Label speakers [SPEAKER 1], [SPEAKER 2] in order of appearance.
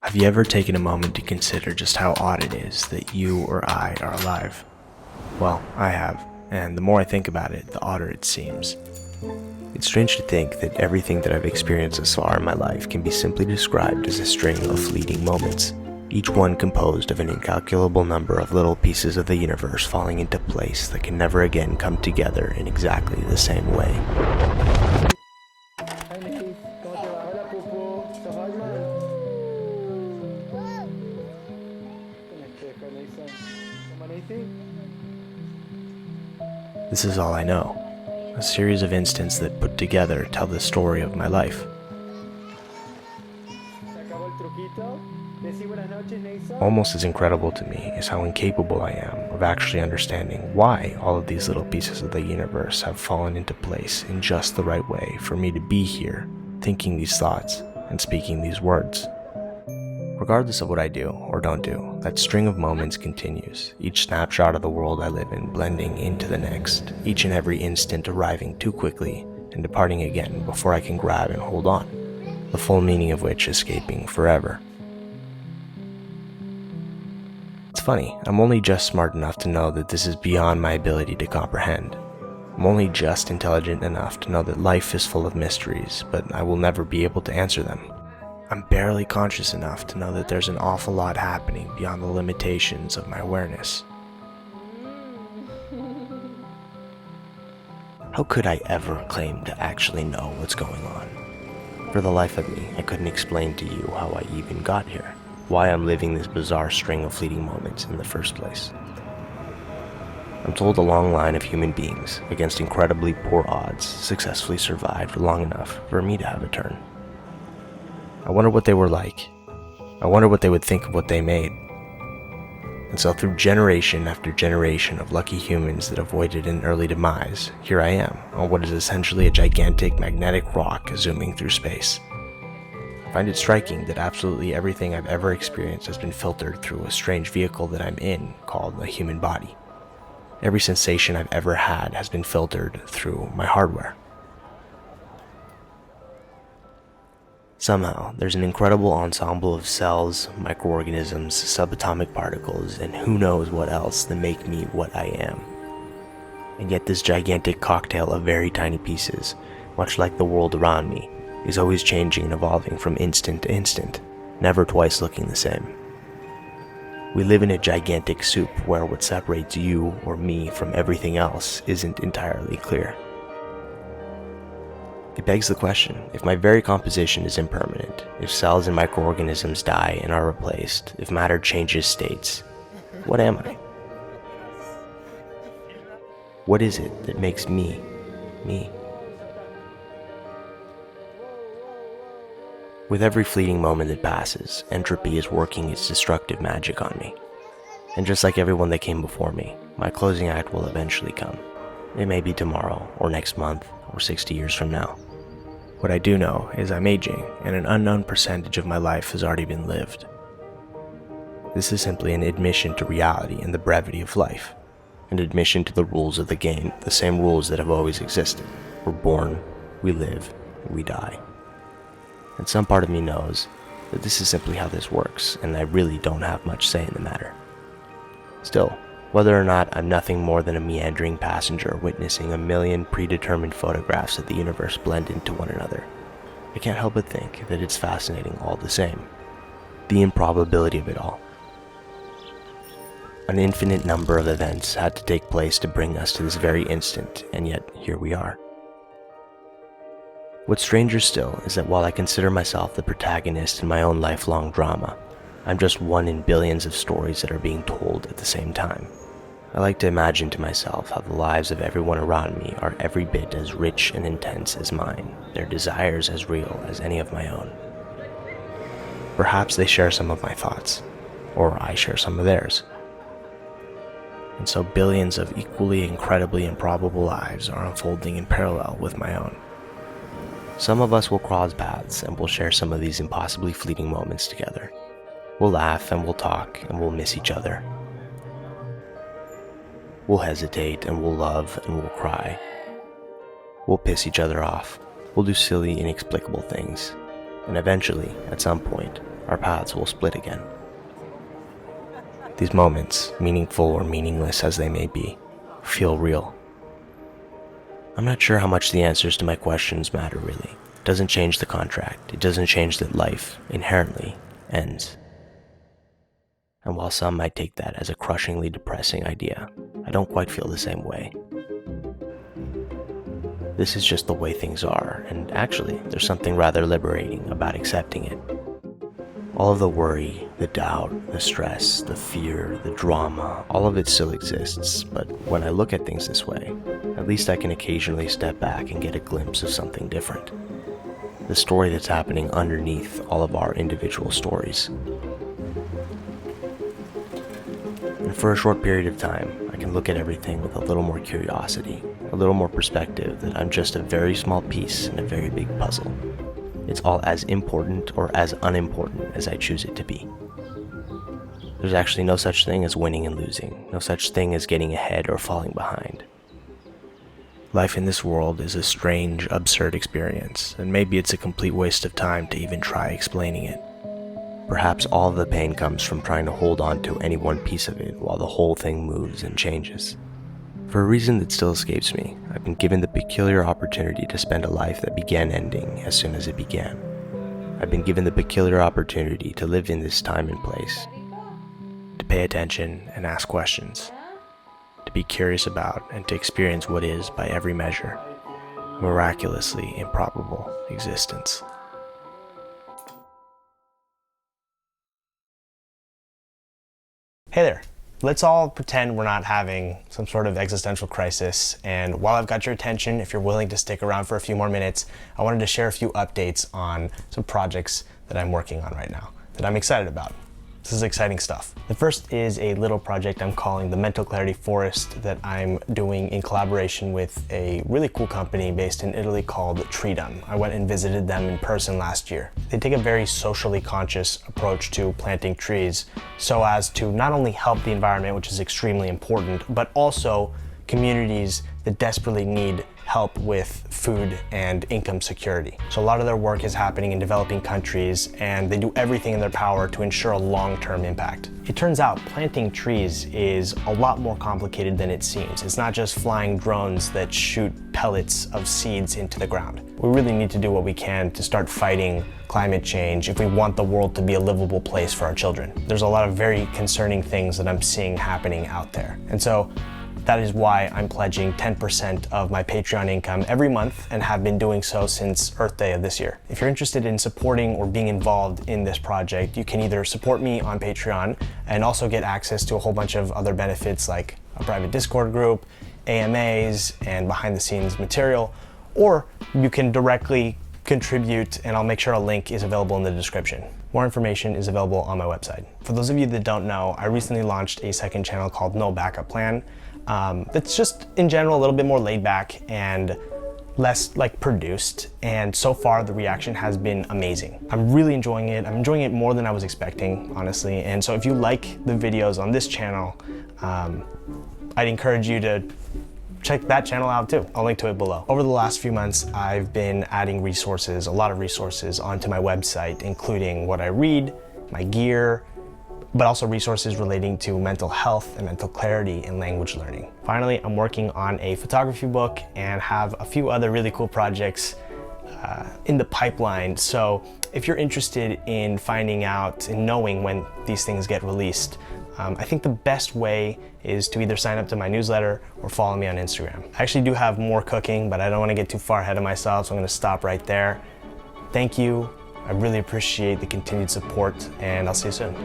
[SPEAKER 1] Have you ever taken a moment to consider just how odd it is that you or I are alive? Well, I have, and the more I think about it, the odder it seems. It's strange to think that everything that I've experienced thus far in my life can be simply described as a string of fleeting moments, each one composed of an incalculable number of little pieces of the universe falling into place that can never again come together in exactly the same way.
[SPEAKER 2] Hi Nikki, ¿cómo te va? Hola Pupu, ça va man?
[SPEAKER 1] This is all I know, a series of instants that put together tell the story of my life. Almost as incredible to me is how incapable I am of actually understanding why all of these little pieces of the universe have fallen into place in just the right way for me to be here, thinking these thoughts and speaking these words. Regardless of what I do or don't do, that string of moments continues, each snapshot of the world I live in blending into the next, each and every instant arriving too quickly and departing again before I can grab and hold on, the full meaning of which escaping forever. It's funny, I'm only just smart enough to know that this is beyond my ability to comprehend. I'm only just intelligent enough to know that life is full of mysteries, but I will never be able to answer them. I'm barely conscious enough to know that there's an awful lot happening beyond the limitations of my awareness. How could I ever claim to actually know what's going on? For the life of me, I couldn't explain to you how I even got here, why I'm living this bizarre string of fleeting moments in the first place. I'm told a long line of human beings, against incredibly poor odds, successfully survived long enough for me to have a turn. I wonder what they were like. I wonder what they would think of what they made. And so through generation after generation of lucky humans that avoided an early demise, here I am, on what is essentially a gigantic magnetic rock zooming through space. I find it striking that absolutely everything I've ever experienced has been filtered through a strange vehicle that I'm in called a human body. Every sensation I've ever had has been filtered through my hardware. Somehow, there's an incredible ensemble of cells, microorganisms, subatomic particles, and who knows what else that make me what I am. And yet this gigantic cocktail of very tiny pieces, much like the world around me, is always changing and evolving from instant to instant, never twice looking the same. We live in a gigantic soup where what separates you or me from everything else isn't entirely clear. It begs the question, if my very composition is impermanent, if cells and microorganisms die and are replaced, if matter changes states, what am I? What is it that makes me, me? With every fleeting moment that passes, entropy is working its destructive magic on me. And just like everyone that came before me, my closing act will eventually come. It may be tomorrow, or next month, or 60 years from now. What I do know is I'm aging, and an unknown percentage of my life has already been lived. This is simply an admission to reality and the brevity of life, an admission to the rules of the game, the same rules that have always existed. We're born, we live, and we die. And some part of me knows that this is simply how this works, and I really don't have much say in the matter. Still, whether or not I'm nothing more than a meandering passenger witnessing a million predetermined photographs of the universe blend into one another, I can't help but think that it's fascinating all the same. The improbability of it all. An infinite number of events had to take place to bring us to this very instant, and yet here we are. What's stranger still is that while I consider myself the protagonist in my own lifelong drama, I'm just one in billions of stories that are being told at the same time. I like to imagine to myself how the lives of everyone around me are every bit as rich and intense as mine, their desires as real as any of my own. Perhaps they share some of my thoughts, or I share some of theirs. And so billions of equally incredibly improbable lives are unfolding in parallel with my own. Some of us will cross paths and we'll share some of these impossibly fleeting moments together. We'll laugh and we'll talk and we'll miss each other. We'll hesitate and we'll love and we'll cry. We'll piss each other off. We'll do silly, inexplicable things. And eventually, at some point, our paths will split again. These moments, meaningful or meaningless as they may be, feel real. I'm not sure how much the answers to my questions matter really. It doesn't change the contract. It doesn't change that life, inherently, ends. And while some might take that as a crushingly depressing idea, I don't quite feel the same way. This is just the way things are, and actually, there's something rather liberating about accepting it. All of the worry, the doubt, the stress, the fear, the drama, all of it still exists, but when I look at things this way, at least I can occasionally step back and get a glimpse of something different. The story that's happening underneath all of our individual stories. And for a short period of time, I can look at everything with a little more curiosity, a little more perspective that I'm just a very small piece in a very big puzzle. It's all as important or as unimportant as I choose it to be. There's actually no such thing as winning and losing, no such thing as getting ahead or falling behind. Life in this world is a strange, absurd experience, and maybe it's a complete waste of time to even try explaining it. Perhaps all of the pain comes from trying to hold on to any one piece of it while the whole thing moves and changes. For a reason that still escapes me, I've been given the peculiar opportunity to spend a life that began ending as soon as it began. I've been given the peculiar opportunity to live in this time and place, to pay attention and ask questions, to be curious about and to experience what is, by every measure, a miraculously improbable existence.
[SPEAKER 3] Hey there. Let's all pretend we're not having some sort of existential crisis, and while I've got your attention, if you're willing to stick around for a few more minutes, I wanted to share a few updates on some projects that I'm working on right now that I'm excited about. This is exciting stuff. The first is a little project I'm calling the Mental Clarity Forest that I'm doing in collaboration with a really cool company based in Italy called Treedom. I went and visited them in person last year. They take a very socially conscious approach to planting trees so as to not only help the environment, which is extremely important, but also communities that desperately need help with food and income security. So a lot of their work is happening in developing countries, and they do everything in their power to ensure a long-term impact. It turns out planting trees is a lot more complicated than it seems. It's not just flying drones that shoot pellets of seeds into the ground. We really need to do what we can to start fighting climate change if we want the world to be a livable place for our children. There's a lot of very concerning things that I'm seeing happening out there. And so that is why I'm pledging 10% of my Patreon income every month and have been doing so since Earth Day of this year. If you're interested in supporting or being involved in this project, you can either support me on Patreon and also get access to a whole bunch of other benefits like a private Discord group, AMAs, and behind the scenes material, or you can directly contribute, and I'll make sure a link is available in the description. More information is available on my website. For those of you that don't know, I recently launched a second channel called No Backup Plan. That's just in general a little bit more laid back and less like produced, and so far the reaction has been amazing. I'm really enjoying it. I'm enjoying it more than I was expecting, honestly. And so if you like the videos on this channel, I'd encourage you to check that channel out too. I'll link to it below. Over the last few months, I've been adding resources, a lot of resources onto my website, including what I read, my gear, but also resources relating to mental health and mental clarity and language learning. Finally, I'm working on a photography book and have a few other really cool projects in the pipeline. So if you're interested in finding out and knowing when these things get released, I think the best way is to either sign up to my newsletter or follow me on Instagram. I actually do have more cooking, but I don't want to get too far ahead of myself, so I'm going to stop right there. Thank you. I really appreciate the continued support, and I'll see you soon.